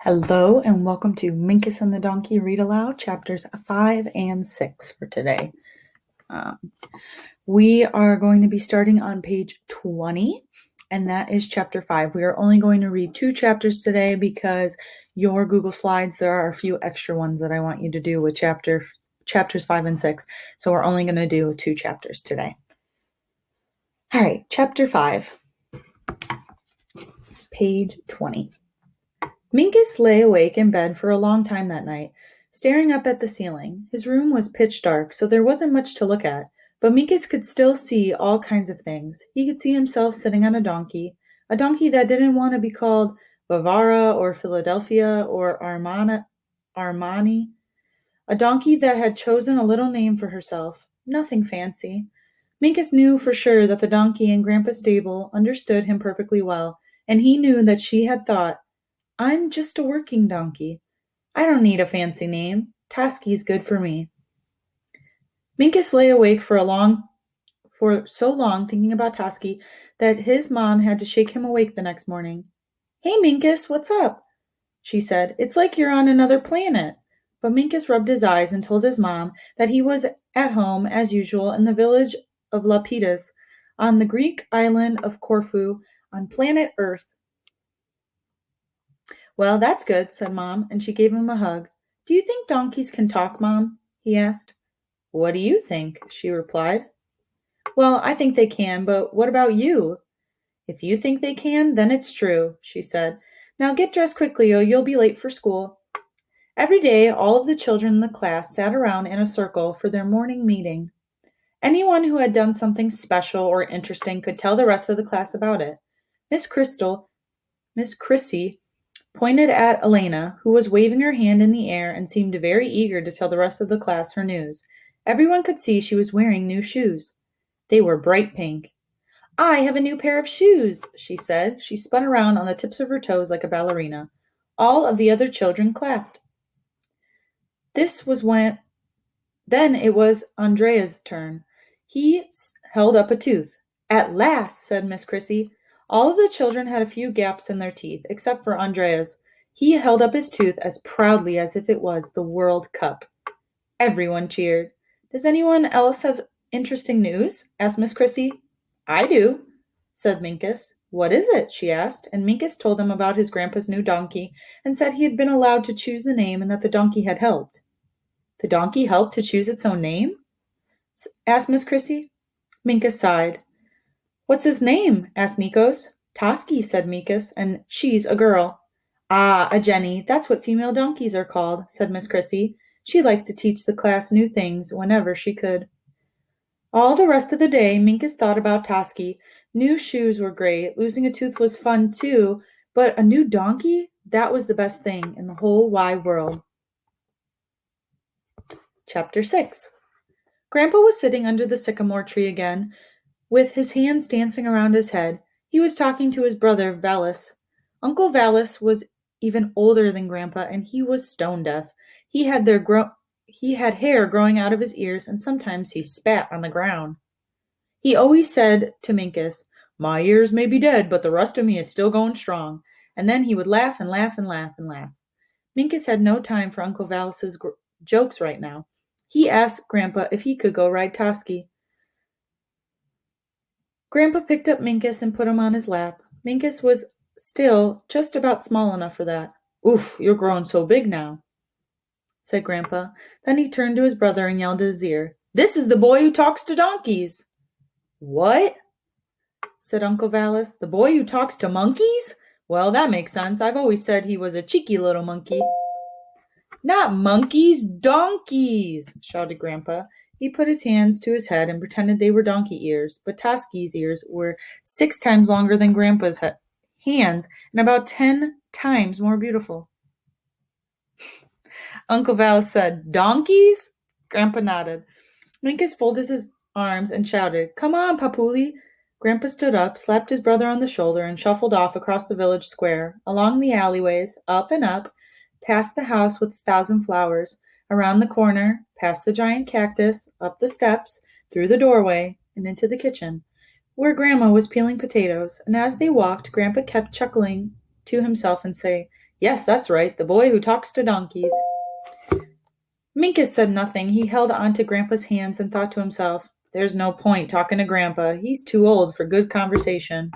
Hello and welcome to Minkus and the Donkey Read Aloud, chapters 5 and 6 for today. We are going to be starting on page 20, and that is chapter 5. We are only going to read 2 chapters today because your Google Slides, there are a few extra ones that I want you to do with chapters 5 and 6, so we're only going to do 2 chapters today. All right, chapter 5, page 20. Minkus lay awake in bed for a long time that night, staring up at the ceiling. His room was pitch dark, so there wasn't much to look at, but Minkus could still see all kinds of things. He could see himself sitting on a donkey that didn't want to be called Bavara or Philadelphia or Armani, a donkey that had chosen a little name for herself, nothing fancy. Minkus knew for sure that the donkey in Grandpa's stable understood him perfectly well, and he knew that she had thought, "I'm just a working donkey. I don't need a fancy name. Tasky's good for me." Minkus lay awake for so long thinking about Tasky that his mom had to shake him awake the next morning. "Hey, Minkus, what's up?" she said. "It's like you're on another planet." But Minkus rubbed his eyes and told his mom that he was at home, as usual, in the village of Lapidus, on the Greek island of Corfu, on planet Earth. "Well, that's good," said Mom, and she gave him a hug. "Do you think donkeys can talk, Mom?" he asked. "What do you think?" she replied. "Well, I think they can, but what about you?" "If you think they can, then it's true," she said. "Now get dressed quickly or you'll be late for school." Every day, all of the children in the class sat around in a circle for their morning meeting. Anyone who had done something special or interesting could tell the rest of the class about it. Miss Chrissy, pointed at Elena, who was waving her hand in the air and seemed very eager to tell the rest of the class her news. Everyone could see she was wearing new shoes. They were bright pink. "I have a new pair of shoes," she said. She spun around on the tips of her toes like a ballerina. All of the other children clapped. Then it was Andrea's turn. He held up a tooth. "At last," said Miss Chrissy. All of the children had a few gaps in their teeth, except for Andrea's. He held up his tooth as proudly as if it was the World Cup. Everyone cheered. "Does anyone else have interesting news?" asked Miss Chrissy. "I do," said Minkus. "What is it?" she asked, and Minkus told them about his grandpa's new donkey and said he had been allowed to choose the name and that the donkey had helped. "The donkey helped to choose its own name?" asked Miss Chrissy. Minkus sighed. "What's his name?" asked Nikos. "Tosky," said Mikis, "and she's a girl." "Ah, a Jenny, that's what female donkeys are called," said Miss Chrissy. She liked to teach the class new things whenever she could. All the rest of the day, Minkus thought about Tosky. New shoes were great, losing a tooth was fun too, but a new donkey? That was the best thing in the whole wide world. Chapter 6. Grandpa was sitting under the sycamore tree again, with his hands dancing around his head. He was talking to his brother, Valis. Uncle Valis was even older than Grandpa, and he was stone deaf. He had hair growing out of his ears, and sometimes he spat on the ground. He always said to Minkus, "My ears may be dead, but the rest of me is still going strong." And then he would laugh and laugh and laugh and laugh. Minkus had no time for Uncle Valis's jokes right now. He asked Grandpa if he could go ride Tosky. Grandpa picked up Minkus and put him on his lap. Minkus was still just about small enough for that. "Oof, you're growing so big now," said Grandpa. Then he turned to his brother and yelled in his ear, "This is the boy who talks to donkeys." "What?" said Uncle Valis. "The boy who talks to monkeys? Well, that makes sense. I've always said he was a cheeky little monkey." "Not monkeys, donkeys!" shouted Grandpa. He put his hands to his head and pretended they were donkey ears, but Tosky's ears were 6 times longer than Grandpa's hands and about 10 times more beautiful. Uncle Val said, "Donkeys?" Grandpa nodded. Minkus folded his arms and shouted, "Come on, Papuli!" Grandpa stood up, slapped his brother on the shoulder, and shuffled off across the village square, along the alleyways, up and up, past the house with 1,000 flowers, around the corner, past the giant cactus, up the steps, through the doorway, and into the kitchen, where Grandma was peeling potatoes, and as they walked, Grandpa kept chuckling to himself and say, Yes, that's right, the boy who talks to donkeys. Minkus said nothing. He held onto Grandpa's hands and thought to himself, "There's no point talking to Grandpa. He's too old for good conversation."